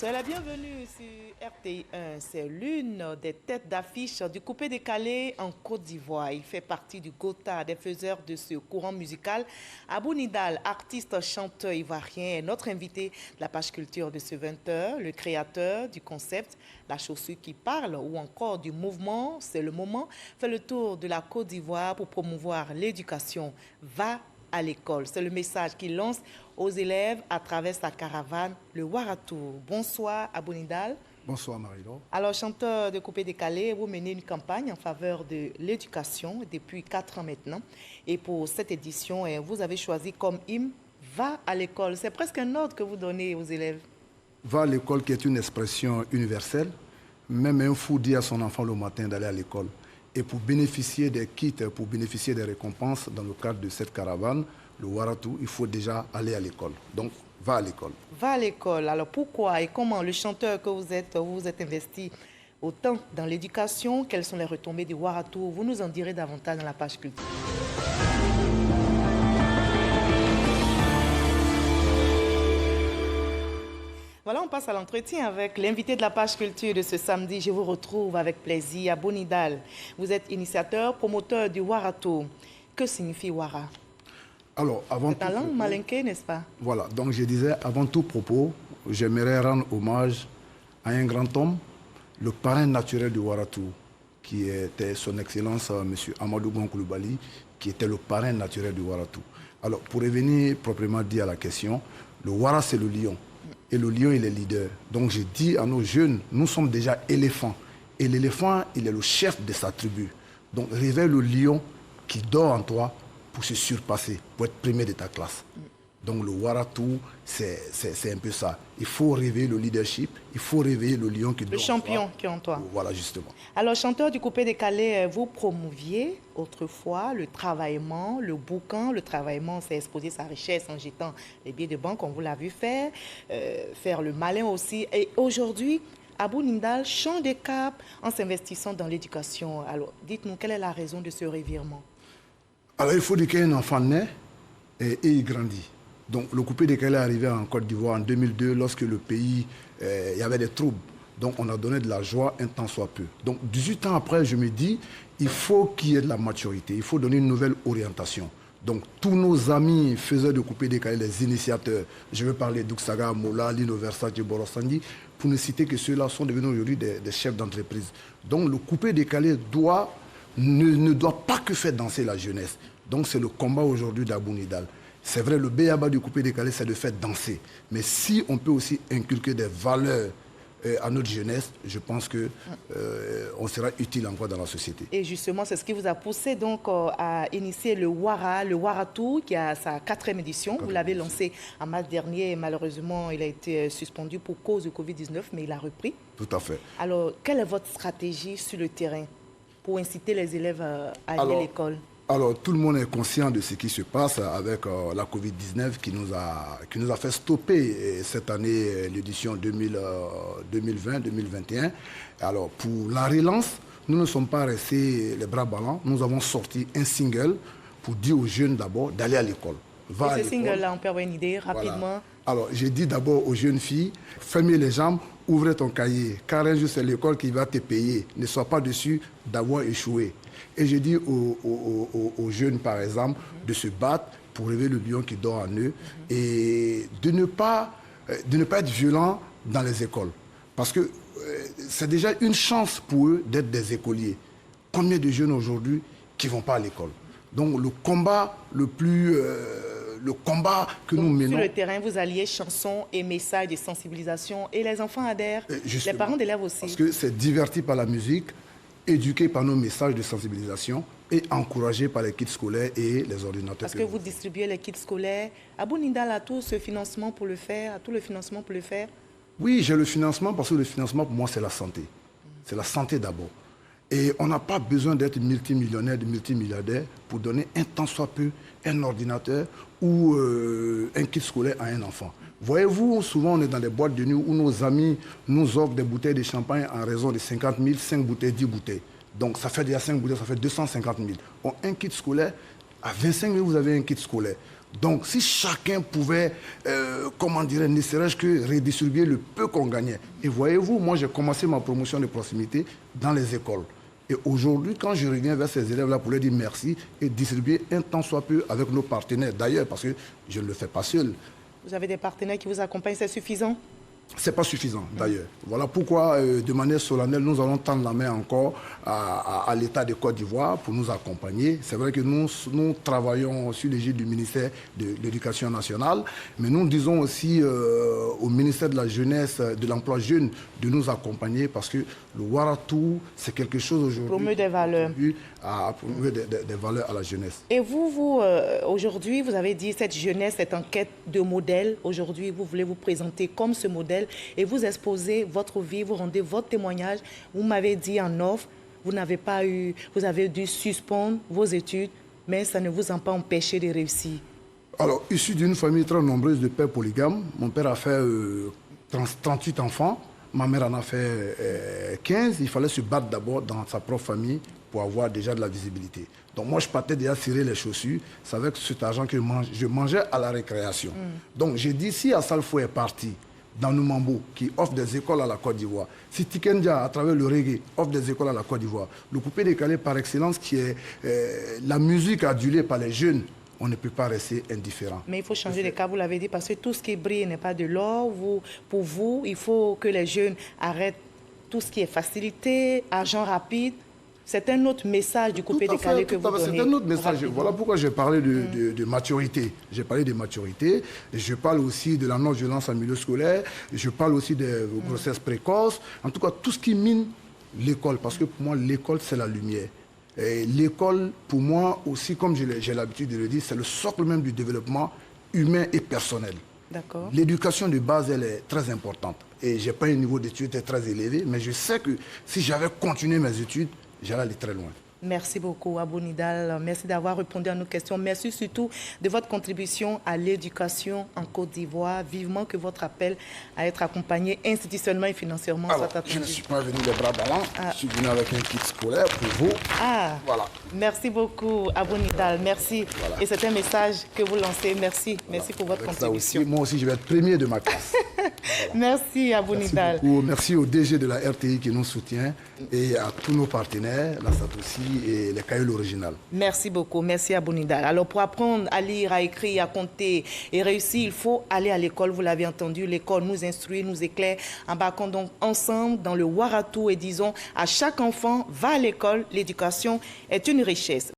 Soyez la bienvenue sur RTI1. C'est l'une des têtes d'affiche du coupé-décalé en Côte d'Ivoire. Il fait partie du Gotha, des faiseurs de ce courant musical. Abou Nidal, artiste chanteur ivoirien, est notre invité de la page culture de ce 20h, le créateur du concept La chaussure qui parle ou encore du mouvement C'est le moment, fait le tour de la Côte d'Ivoire pour promouvoir l'éducation. Va à l'école. C'est le message qu'il lance aux élèves à travers sa caravane, le Waratou. Bonsoir, Abou Nidal. Bonsoir, Marie-Laure. Alors, chanteur de coupé-décalé, vous menez une campagne en faveur de l'éducation depuis 4 ans maintenant. Et pour cette édition, vous avez choisi comme hymne « Va à l'école ». C'est presque un ordre que vous donnez aux élèves. Va à l'école qui est une expression universelle. Même un fou dit à son enfant le matin d'aller à l'école. Et pour bénéficier des kits, pour bénéficier des récompenses dans le cadre de cette caravane, le Waratou, il faut déjà aller à l'école. Donc, va à l'école. Va à l'école. Alors, pourquoi et comment le chanteur que vous êtes investi autant dans l'éducation? Quelles sont les retombées du Waratou? Vous nous en direz davantage dans la page culture. Voilà, on passe à l'entretien avec l'invité de la page culture de ce samedi. Je vous retrouve avec plaisir, Abou Nidal. Vous êtes initiateur, promoteur du Waratou. Que signifie Wara? Alors, avant tout... C'est un langue malinké, n'est-ce pas? Voilà, donc je disais, avant tout propos, j'aimerais rendre hommage à un grand homme, le parrain naturel du Waratou, qui était son Excellence, M. Amadou Gon Coulibaly, qui était le parrain naturel du Waratou. Alors, pour revenir proprement dit à la question, le Wara, c'est le lion. Et le lion, il est leader. Donc, je dis à nos jeunes, nous sommes déjà éléphants. Et l'éléphant, il est le chef de sa tribu. Donc, réveille le lion qui dort en toi pour se surpasser, pour être premier de ta classe. Donc, le Waratou, c'est un peu ça. Il faut réveiller le leadership, il faut réveiller le lion qui dort en toi. Le champion qui est en toi. Voilà, justement. Alors, chanteur du coupé-décalé, vous promouviez autrefois le travaillement, le boucan. Le travaillement, c'est exposer sa richesse en jetant les billets de banque, on vous l'a vu faire, faire le malin aussi. Et aujourd'hui, Abou Nidal change de cap en s'investissant dans l'éducation. Alors, dites-nous, quelle est la raison de ce revirement? Alors, il faut dire qu'un enfant naît et il grandit. Donc, le coupé-décalé est arrivé en Côte d'Ivoire en 2002, lorsque le pays, il y avait des troubles. Donc, on a donné de la joie un temps soit peu. Donc, 18 ans après, je me dis, il faut qu'il y ait de la maturité, il faut donner une nouvelle orientation. Donc, tous nos amis faiseurs de coupé-décalé, les initiateurs, je veux parler d'Uxaga, Mola, Lino Versace, Borosandi, pour ne citer que ceux-là sont devenus aujourd'hui des chefs d'entreprise. Donc, le coupé-décalé ne doit pas que faire danser la jeunesse. Donc, c'est le combat aujourd'hui d'Abou Nidal. C'est vrai, le béaba du coupé-décalé, c'est de faire danser. Mais si on peut aussi inculquer des valeurs à notre jeunesse, je pense qu'on sera utile encore dans la société. Et justement, c'est ce qui vous a poussé donc à initier le Waratou, qui a sa 4e édition. Vous l'avez lancé en mars dernier et malheureusement, il a été suspendu pour cause du Covid-19, mais il a repris. Tout à fait. Alors, quelle est votre stratégie sur le terrain pour inciter les élèves à aller à l'école? Alors, tout le monde est conscient de ce qui se passe avec la Covid-19 qui nous a fait stopper cette année l'édition 2020-2021. Alors, pour la relance, nous ne sommes pas restés les bras ballants. Nous avons sorti un single pour dire aux jeunes d'abord d'aller à l'école. Et ce single-là, on peut avoir une idée rapidement? Voilà. Alors, j'ai dit d'abord aux jeunes filles, fermez les jambes, ouvrez ton cahier, car un jour c'est l'école qui va te payer. Ne sois pas déçu d'avoir échoué. Et j'ai dit aux jeunes, par exemple, de se battre pour réveiller le lion qui dort en eux et de ne pas être violent dans les écoles. Parce que c'est déjà une chance pour eux d'être des écoliers. Combien de jeunes aujourd'hui qui ne vont pas à l'école? Donc le combat que nous menons... Sur le terrain, vous alliez chansons et messages de sensibilisation et les enfants adhèrent, les parents d'élèves aussi. Parce que c'est diverti par la musique, éduqué par nos messages de sensibilisation et encouragé par les kits scolaires et les ordinateurs. Parce que vous distribuez les kits scolaires. Abou Nidal a tout ce financement pour le faire, Oui, j'ai le financement parce que le financement pour moi c'est la santé. C'est la santé d'abord. Et on n'a pas besoin d'être multimillionnaire, multimilliardaire pour donner un tant soit peu un ordinateur ou un kit scolaire à un enfant. Voyez-vous, souvent on est dans des boîtes de nuit où nos amis nous offrent des bouteilles de champagne en raison de 50 000, 5 bouteilles, 10 bouteilles. Donc ça fait déjà 5 bouteilles, ça fait 250 000. Bon, un kit scolaire, à 25 000, vous avez un kit scolaire. Donc, si chacun pouvait, comment dirais-je, ne serait-ce que redistribuer le peu qu'on gagnait. Et voyez-vous, moi, j'ai commencé ma promotion de proximité dans les écoles. Et aujourd'hui, quand je reviens vers ces élèves-là pour leur dire merci et distribuer un tant soit peu avec nos partenaires, d'ailleurs, parce que je ne le fais pas seul. Vous avez des partenaires qui vous accompagnent, c'est suffisant? Ce n'est pas suffisant, d'ailleurs. Voilà pourquoi, de manière solennelle, nous allons tendre la main encore à l'État de Côte d'Ivoire pour nous accompagner. C'est vrai que nous travaillons sur l'égide du ministère de l'Éducation nationale, mais nous disons aussi au ministère de la Jeunesse, de l'Emploi jeune, de nous accompagner parce que le Waratou, c'est quelque chose aujourd'hui... Promeut des valeurs. Promouvoir des valeurs à la jeunesse. Et vous aujourd'hui, vous avez dit cette jeunesse est en quête de modèle. Aujourd'hui, vous voulez vous présenter comme ce modèle et vous exposez votre vie, vous rendez votre témoignage. Vous m'avez dit en off, vous avez dû suspendre vos études, mais ça ne vous a pas empêché de réussir. Alors, issu d'une famille très nombreuse de pères polygames, mon père a fait 38 enfants, ma mère en a fait 15. Il fallait se battre d'abord dans sa propre famille pour avoir déjà de la visibilité. Donc moi, je partais déjà tirer les chaussures. C'est avec cet argent que je mangeais à la récréation. Donc j'ai dit, si Assalfo est parti dans Noumambo, qui offre des écoles à la Côte d'Ivoire, si Tikendia, à travers le reggae, offre des écoles à la Côte d'Ivoire, le coupé décalé par excellence, qui est la musique adulée par les jeunes, on ne peut pas rester indifférent. Mais il faut changer de cas, vous l'avez dit, parce que tout ce qui brille n'est pas de l'or. Pour vous, il faut que les jeunes arrêtent tout ce qui est facilité, argent rapide. C'est un autre message du coupé décalé que vous donnez. C'est un autre message. Voilà pourquoi j'ai parlé de maturité. J'ai parlé de maturité. Je parle aussi de la non-violence en milieu scolaire. Je parle aussi des grossesses précoces. En tout cas, tout ce qui mine l'école. Parce que pour moi, l'école, c'est la lumière. L'école, pour moi aussi, comme j'ai l'habitude de le dire, c'est le socle même du développement humain et personnel. L'éducation de base, elle est très importante. Et je n'ai pas un niveau d'études très élevé, mais je sais que si j'avais continué mes études, j'allais aller très loin. Merci beaucoup, Abou Nidal. Merci d'avoir répondu à nos questions. Merci surtout de votre contribution à l'éducation en Côte d'Ivoire. Vivement que votre appel à être accompagné institutionnellement et financièrement soit attendu. Je ne suis pas venu les bras ballants. Je suis venu avec un kit scolaire pour vous. Voilà. Merci beaucoup, Abou Nidal. Merci. Voilà. Et c'est un message que vous lancez. Merci. Merci pour votre contribution. Aussi, moi aussi, je vais être premier de ma classe. Voilà. Merci, Abou Nidal. Merci au DG de la RTI qui nous soutient et à tous nos partenaires, la Satoussi et les cailloux originales. Merci beaucoup. Merci, Abou Nidal. Alors, pour apprendre à lire, à écrire, à compter et réussir, il faut aller à l'école. Vous l'avez entendu, l'école nous instruit, nous éclaire. Embarquons donc ensemble dans le Waratou et disons à chaque enfant, va à l'école, l'éducation est une richesse.